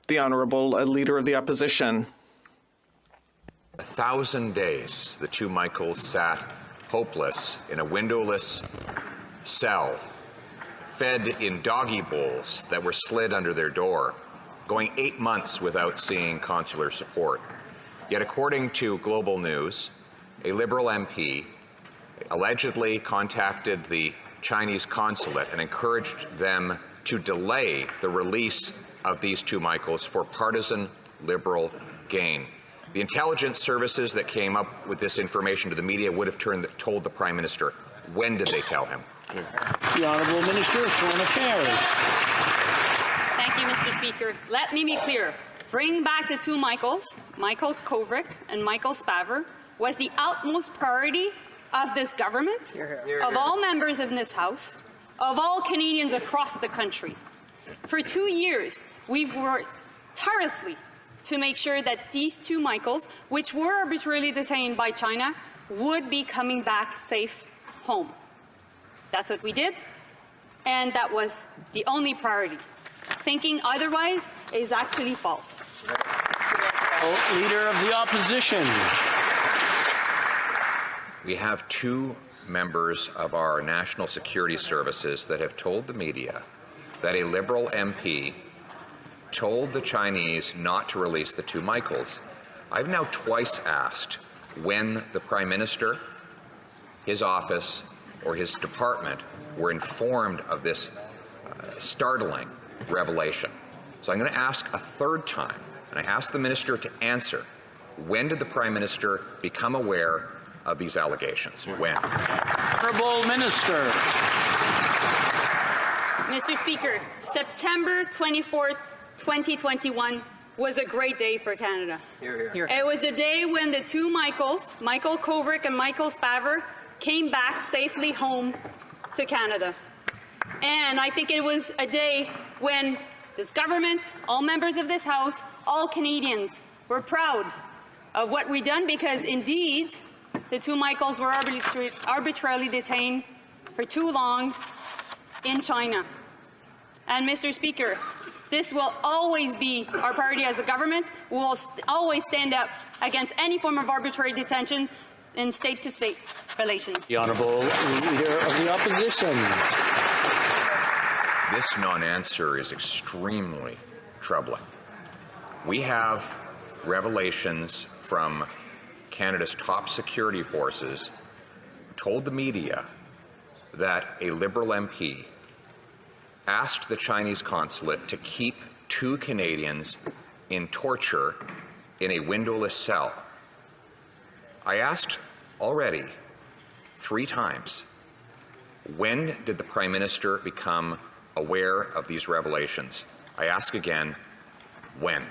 The Honourable Leader of the Opposition. 1,000 days the two Michaels sat hopeless in a windowless cell, fed in doggy bowls that were slid under their door, going 8 months without seeing consular support. Yet according to Global News, a Liberal MP allegedly contacted the Chinese consulate and encouraged them to delay the release of these two Michaels for partisan Liberal gain. The intelligence services that came up with this information to the media would have told the Prime Minister. When did they tell him? The Honourable Minister of Foreign Affairs. Thank you, Mr. Speaker. Let me be clear. Bringing back the two Michaels, Michael Kovrig and Michael Spavor, was the utmost priority of this government, of all members of this House, of all Canadians across the country. For 2 years, we've worked tirelessly to make sure that these two Michaels, which were arbitrarily detained by China, would be coming back safe home. That's what we did, and that was the only priority. Thinking otherwise is actually false. Leader of the Opposition. We have two members of our national security services that have told the media that a Liberal MP told the Chinese not to release the two Michaels. I've now twice asked when the Prime Minister, his office, or his department were informed of this startling revelation. So I'm going to ask a third time, and I ask the Minister to answer. When did the Prime Minister become aware of these allegations? When? Honourable Minister. Mr. Speaker, September 24th, 2021 was a great day for Canada. It was the day when the two Michaels, Michael Kovrig and Michael Spavor, came back safely home to Canada. And I think it was a day when this government, all members of this House, all Canadians were proud of what we've done, because indeed the two Michaels were arbitrarily detained for too long in China. And Mr. Speaker, this will always be our priority as a government. We will always stand up against any form of arbitrary detention in state-to-state relations. The Honourable Leader of the Opposition. This non-answer is extremely troubling. We have revelations from Canada's top security forces who told the media that a Liberal MP asked the Chinese consulate to keep two Canadians in torture in a windowless cell. I asked already 3 times, when did the Prime Minister become aware of these revelations? I ask again, when?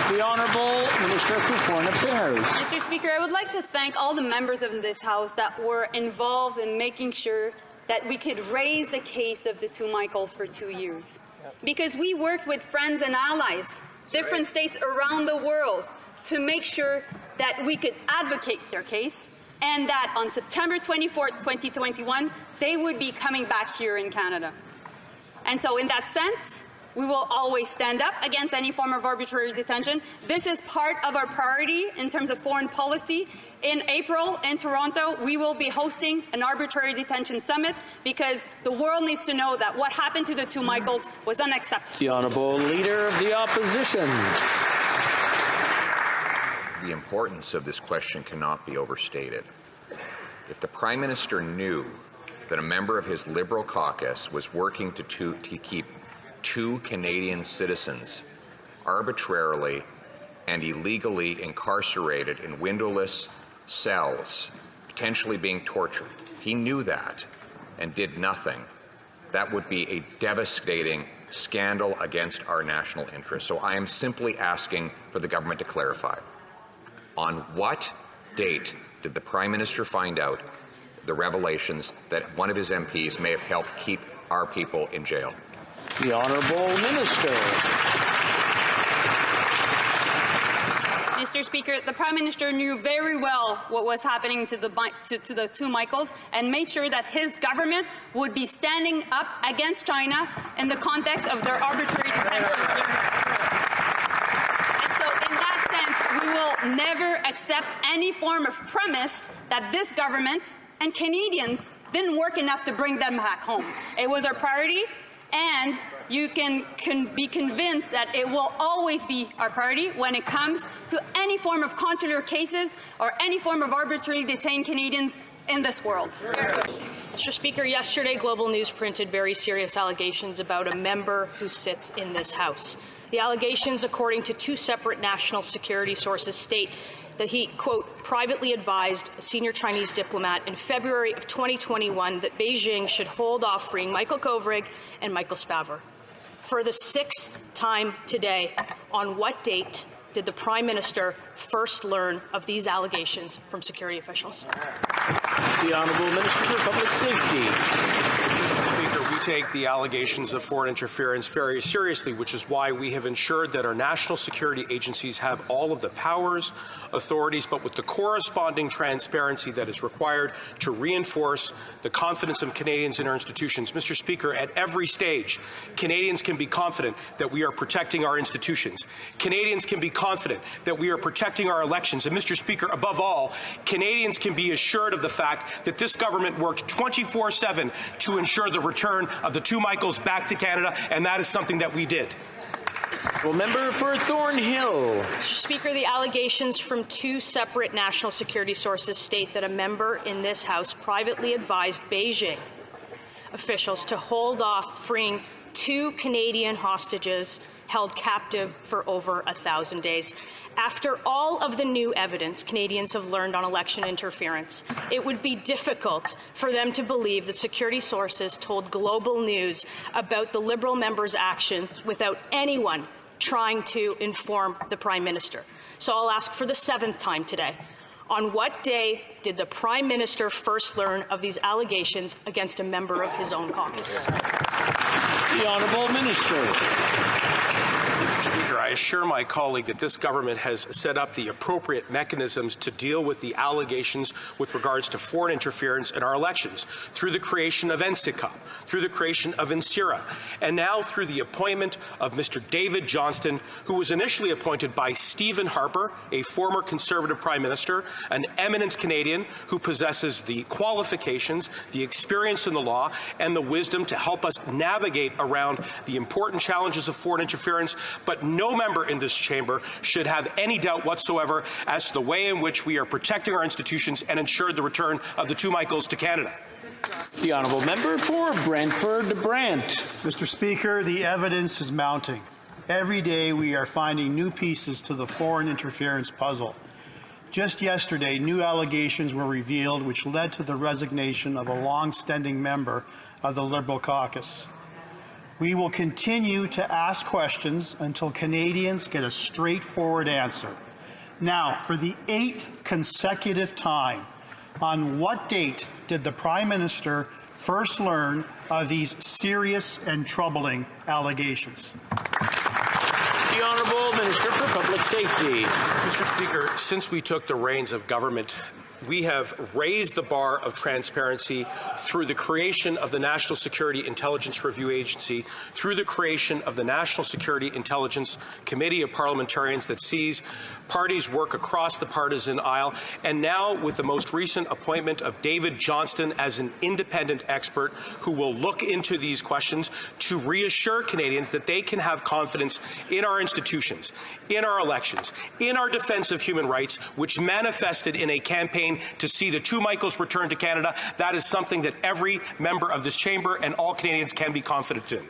The Honourable Minister for Foreign Affairs. Mr. Speaker, I would like to thank all the members of this House that were involved in making sure that we could raise the case of the two Michaels for 2 years. Because we worked with friends and allies, different states around the world, to make sure that we could advocate their case, and that on September 24th, 2021, they would be coming back here in Canada. And so in that sense, we will always stand up against any form of arbitrary detention. This is part of our priority in terms of foreign policy. In April, in Toronto, we will be hosting an arbitrary detention summit, because the world needs to know that what happened to the two Michaels was unacceptable. The Honourable Leader of the Opposition. The importance of this question cannot be overstated. If the Prime Minister knew that a member of his Liberal caucus was working to keep two Canadian citizens arbitrarily and illegally incarcerated in windowless cells, potentially being tortured, he knew that and did nothing, that would be a devastating scandal against our national interest. So I am simply asking for the government to clarify. On what date did the Prime Minister find out the revelations that one of his MPs may have helped keep our people in jail? The Honourable Minister. Mr. Speaker, the Prime Minister knew very well what was happening to the two Michaels and made sure that his government would be standing up against China in the context of their arbitrary detention. And so in that sense, we will never accept any form of premise that this government and Canadians didn't work enough to bring them back home. It was our priority, and you can be convinced that it will always be our priority when it comes to any form of consular cases or any form of arbitrarily detained Canadians in this world. Mr. Speaker, yesterday Global News printed very serious allegations about a member who sits in this House. The allegations, according to two separate national security sources, state that he, quote, privately advised a senior Chinese diplomat in February of 2021 that Beijing should hold off freeing Michael Kovrig and Michael Spavor. For the sixth time today, on what date did the Prime Minister first learn of these allegations from security officials? The Honourable Minister for Public Safety. Mr. Speaker, we take the allegations of foreign interference very seriously, which is why we have ensured that our national security agencies have all of the powers, authorities, but with the corresponding transparency that is required to reinforce the confidence of Canadians in our institutions. Mr. Speaker, at every stage, Canadians can be confident that we are protecting our institutions. Canadians can be confident that we are protecting our elections. And, Mr. Speaker, above all, Canadians can be assured of the fact that this government worked 24/7 to ensure the return of the two Michaels back to Canada, and that is something that we did. Well, member for Thornhill. Mr. Speaker, the allegations from two separate national security sources state that a member in this House privately advised Beijing officials to hold off freeing two Canadian hostages held captive for over 1,000 days. After all of the new evidence Canadians have learned on election interference, it would be difficult for them to believe that security sources told Global News about the Liberal member's actions without anyone trying to inform the Prime Minister. So I'll ask for the seventh time today. On what day did the Prime Minister first learn of these allegations against a member of his own caucus? The Honourable Minister. Mr. Speaker, I assure my colleague that this government has set up the appropriate mechanisms to deal with the allegations with regards to foreign interference in our elections, through the creation of NCICOP, through the creation of INSIRA, and now through the appointment of Mr. David Johnston, who was initially appointed by Stephen Harper, a former Conservative Prime Minister, an eminent Canadian who possesses the qualifications, the experience in the law, and the wisdom to help us navigate around the important challenges of foreign interference. But no member in this chamber should have any doubt whatsoever as to the way in which we are protecting our institutions and ensure the return of the two Michaels to Canada. The Honourable Member for Brantford-Brant. Mr. Speaker, the evidence is mounting. Every day we are finding new pieces to the foreign interference puzzle. Just yesterday, new allegations were revealed which led to the resignation of a long-standing member of the Liberal caucus. We will continue to ask questions until Canadians get a straightforward answer. Now, for the 8th consecutive time, on what date did the Prime Minister first learn of these serious and troubling allegations? The Honourable Minister for Public Safety. Mr. Speaker, since we took the reins of government, we have raised the bar of transparency through the creation of the National Security Intelligence Review Agency, through the creation of the National Security Intelligence Committee of Parliamentarians that sees parties work across the partisan aisle, and now with the most recent appointment of David Johnston as an independent expert who will look into these questions to reassure Canadians that they can have confidence in our institutions, in our elections, in our defence of human rights, which manifested in a campaign to see the two Michaels return to Canada. That is something that every member of this chamber and all Canadians can be confident in.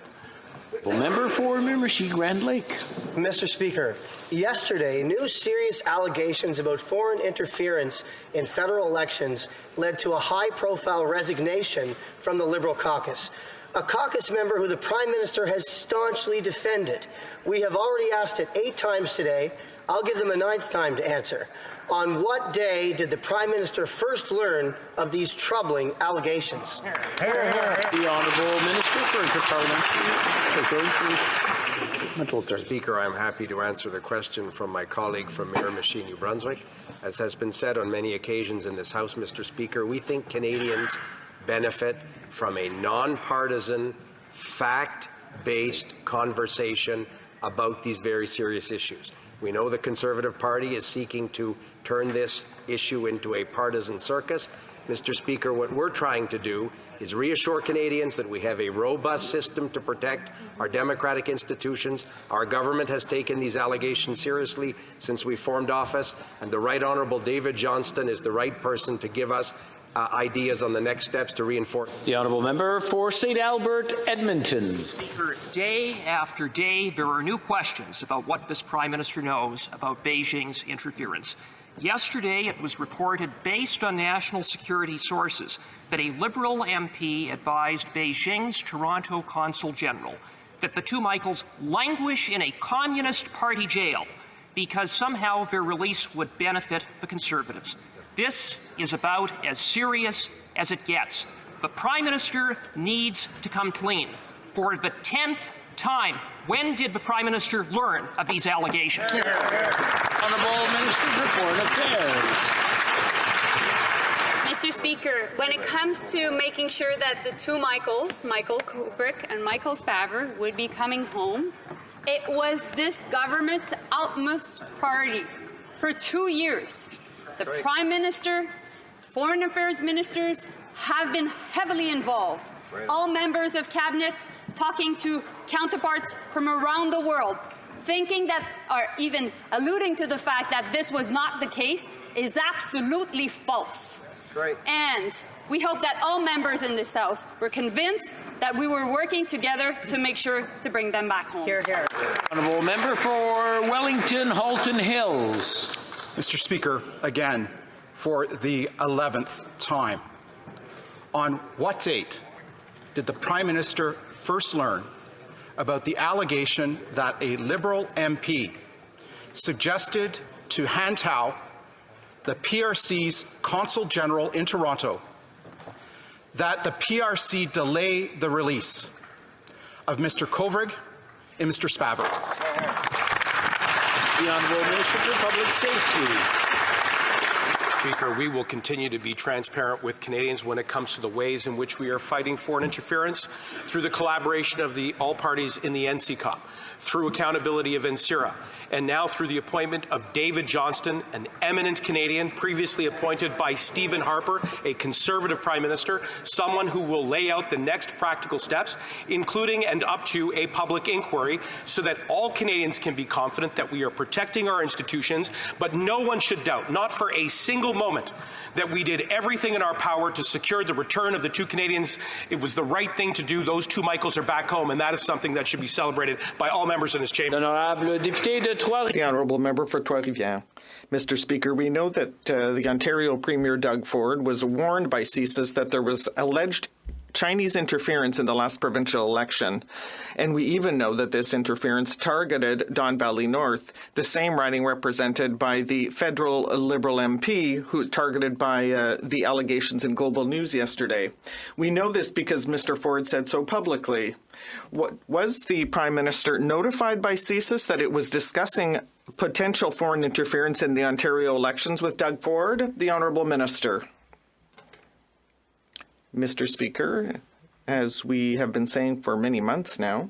Well, member for Miramichi Grand Lake. Mr. Speaker, yesterday, new serious allegations about foreign interference in federal elections led to a high-profile resignation from the Liberal caucus, a caucus member who the Prime Minister has staunchly defended. We have already asked it 8 times today. I'll give them a 9th time to answer. On what day did the Prime Minister first learn of these troubling allegations? The Honourable Minister for Interparliamentary Affairs. Supplemental third. Speaker, I'm happy to answer the question from my colleague from Miramichi, New Brunswick. As has been said on many occasions in this House, Mr. Speaker, we think Canadians benefit from a nonpartisan, fact-based conversation about these very serious issues. We know the Conservative Party is seeking to turn this issue into a partisan circus. Mr. Speaker, what we're trying to do is reassure Canadians that we have a robust system to protect our democratic institutions. Our government has taken these allegations seriously since we formed office, and the Right Honourable David Johnston is the right person to give us ideas on the next steps to reinforce. The Honourable Member for St. Albert, Edmonton. Speaker, day after day, there are new questions about what this Prime Minister knows about Beijing's interference. Yesterday, it was reported, based on national security sources, that a Liberal MP advised Beijing's Toronto Consul General that the two Michaels languish in a Communist Party jail because somehow their release would benefit the Conservatives. This is about as serious as it gets. The Prime Minister needs to come clean. For the 10th time, when did the Prime Minister learn of these allegations? Honourable Minister for Foreign Affairs. Mr. Speaker, when it comes to making sure that the two Michaels, Michael Kovrig and Michael Spavor, would be coming home, it was this government's utmost priority for 2 years. The Prime Minister, Foreign Affairs ministers have been heavily involved. All members of Cabinet talking to counterparts from around the world, thinking that, or even alluding to the fact that this was not the case, is absolutely false. Right. And we hope that all members in this House were convinced that we were working together to make sure to bring them back home. Hear, hear. Honourable Member for Wellington, Halton Hills. Mr. Speaker, again, for the 11th time, on what date did the Prime Minister first learn about the allegation that a Liberal MP suggested to Han Tao, the PRC's Consul General in Toronto, that the PRC delay the release of Mr. Kovrig and Mr. Spavor? The Honourable Minister for Public Safety. Speaker, we will continue to be transparent with Canadians when it comes to the ways in which we are fighting foreign interference through the collaboration of all parties in the NCCOP, through accountability of NCIRA, and now through the appointment of David Johnston, an eminent Canadian, previously appointed by Stephen Harper, a Conservative Prime Minister, someone who will lay out the next practical steps, including and up to a public inquiry, so that all Canadians can be confident that we are protecting our institutions, but no one should doubt, not for a single moment, that we did everything in our power to secure the return of the two Canadians. It was the right thing to do. Those two Michaels are back home, and that is something that should be celebrated by all members in this chamber. The Honourable Member for Trois-Rivières. Mr. Speaker, we know that the Ontario Premier Doug Ford was warned by CSIS that there was alleged Chinese interference in the last provincial election, and we even know that this interference targeted Don Valley North, the same riding represented by the federal Liberal MP who was targeted by the allegations in Global News yesterday. We know this because Mr. Ford said so publicly. Was the Prime Minister notified by CSIS that it was discussing potential foreign interference in the Ontario elections with Doug Ford? The Honourable Minister. Mr. Speaker, as we have been saying for many months now,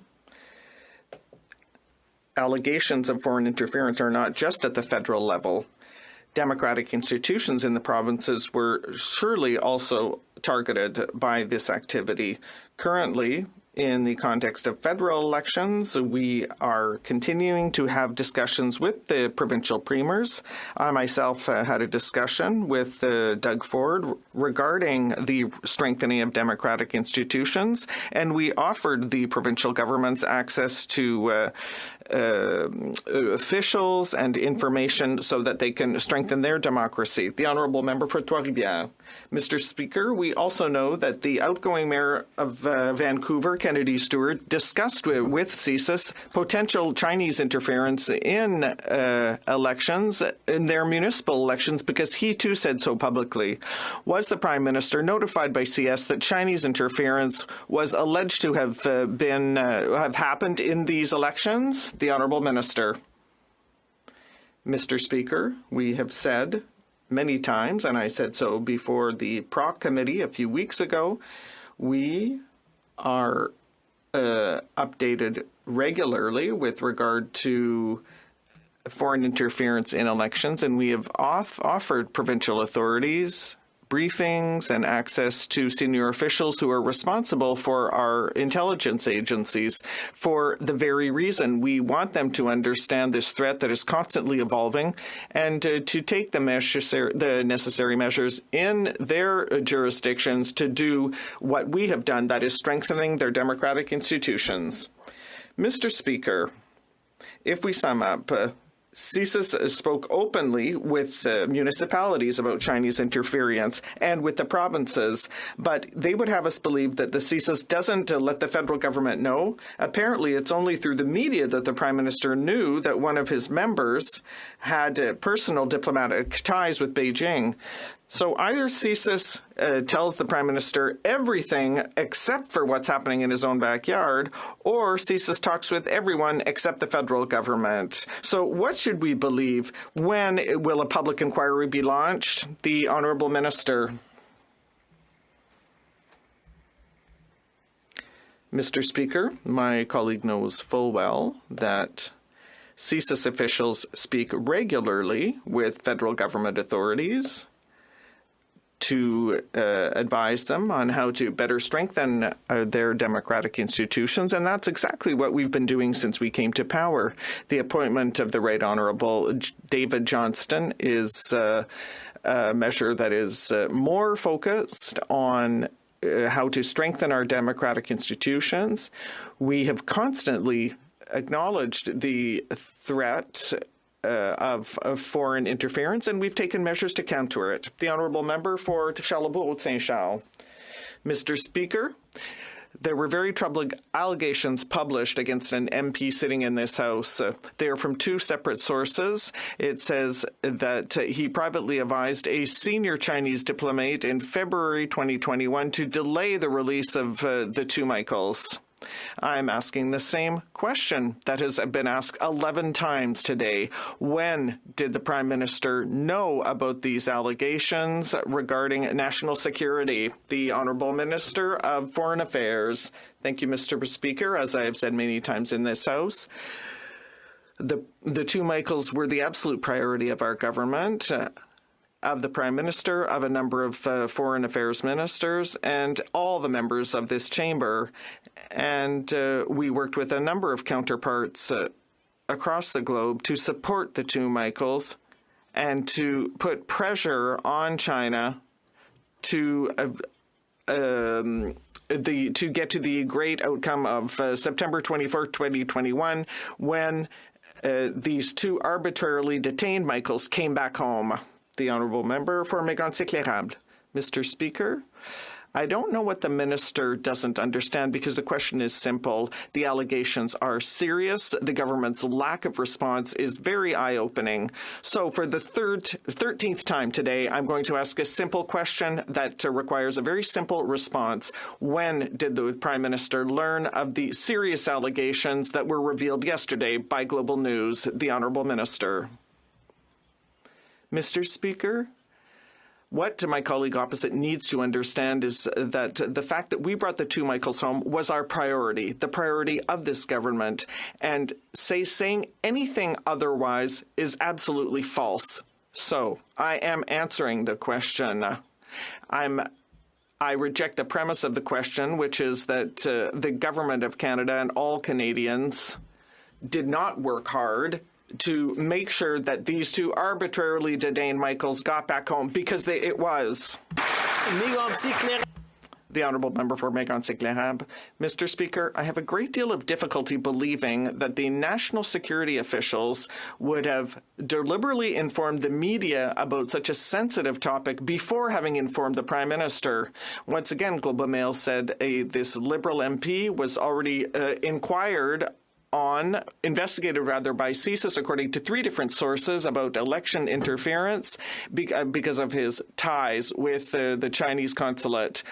allegations of foreign interference are not just at the federal level. Democratic institutions in the provinces were surely also targeted by this activity. Currently, in the context of federal elections, we are continuing to have discussions with the provincial premiers. I myself had a discussion with Doug Ford regarding the strengthening of democratic institutions, and we offered the provincial governments access to officials and information so that they can strengthen their democracy. The Honourable Member for Trois-Rivières. Mr. Speaker, we also know that the outgoing Mayor of Vancouver, Kennedy Stewart, discussed with CSIS potential Chinese interference in elections, in their municipal elections, because he too said so publicly. Was the Prime Minister notified by CS that Chinese interference was alleged to have happened in these elections? The Honourable Minister. Mr. Speaker, we have said many times, and I said so before the PROC committee a few weeks ago, we are updated regularly with regard to foreign interference in elections, and we have offered provincial authorities briefings and access to senior officials who are responsible for our intelligence agencies for the very reason we want them to understand this threat that is constantly evolving and to take the necessary measures in their jurisdictions to do what we have done, that is strengthening their democratic institutions. Mr. Speaker, if we sum up, CSIS spoke openly with municipalities about Chinese interference and with the provinces, but they would have us believe that the CSIS doesn't let the federal government know. Apparently, it's only through the media that the Prime Minister knew that one of his members had personal diplomatic ties with Beijing. So either CSIS tells the Prime Minister everything except for what's happening in his own backyard, or CSIS talks with everyone except the federal government. So what should we believe? When will a public inquiry be launched? The Honourable Minister. Mr. Speaker, my colleague knows full well that CSIS officials speak regularly with federal government authorities to advise them on how to better strengthen their democratic institutions, and that's exactly what we've been doing since we came to power. The appointment of the Right Honourable David Johnston is a measure that is more focused on how to strengthen our democratic institutions. We have constantly acknowledged the threat of foreign interference, and we've taken measures to counter it. The Honourable Member for Charlebourg-Saint-Charles. Mr. Speaker, there were very troubling allegations published against an MP sitting in this House. They are from two separate sources. It says that he privately advised a senior Chinese diplomat in February 2021 to delay the release of the two Michaels. I'm asking the same question that has been asked 11 times today. When did the Prime Minister know about these allegations regarding national security? The Honourable Minister of Foreign Affairs. Thank you, Mr. Speaker. As I have said many times in this House, the two Michaels were the absolute priority of our government, of the Prime Minister, of a number of foreign affairs ministers, and all the members of this chamber. And we worked with a number of counterparts across the globe to support the two Michaels and to put pressure on China to get to the great outcome of September 24th, 2021, when these two arbitrarily detained Michaels came back home. The Honourable Member for Mégantic-L'Érable. Mr. Speaker, I don't know what the minister doesn't understand because the question is simple. The allegations are serious. The government's lack of response is very eye-opening. So for the 13th time today, I'm going to ask a simple question that requires a very simple response. When did the Prime Minister learn of the serious allegations that were revealed yesterday by Global News? The Honourable Minister. Mr. Speaker, what my colleague opposite needs to understand is that the fact that we brought the two Michaels home was our priority, the priority of this government, and saying anything otherwise is absolutely false. So I am answering the question. I reject the premise of the question, which is that the government of Canada and all Canadians did not work hard to make sure that these two arbitrarily detained Michaels got back home, because it was. The Honourable Member for Mégantic-L'Érable. Mr. Speaker, I have a great deal of difficulty believing that the national security officials would have deliberately informed the media about such a sensitive topic before having informed the Prime Minister. Once again, Globe and Mail said this Liberal MP was already investigated by CSIS, according to three different sources, about election interference because of his ties with the Chinese consulate.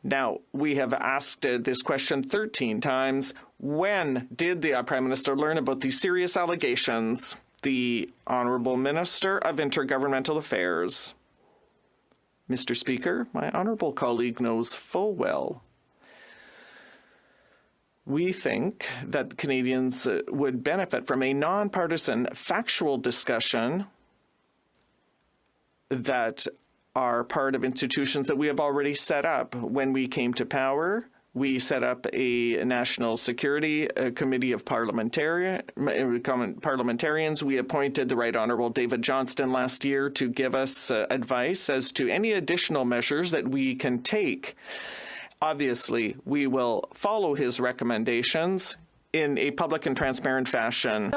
Now, we have asked this question 13 times. When did the Prime Minister learn about these serious allegations? The Honourable Minister of Intergovernmental Affairs. Mr. Speaker, my honourable colleague knows full well we think that Canadians would benefit from a nonpartisan, factual discussion that are part of institutions that we have already set up. When we came to power, we set up a National Security Committee of Parliamentarians. We appointed the Right Honourable David Johnston last year to give us advice as to any additional measures that we can take. Obviously, we will follow his recommendations in a public and transparent fashion.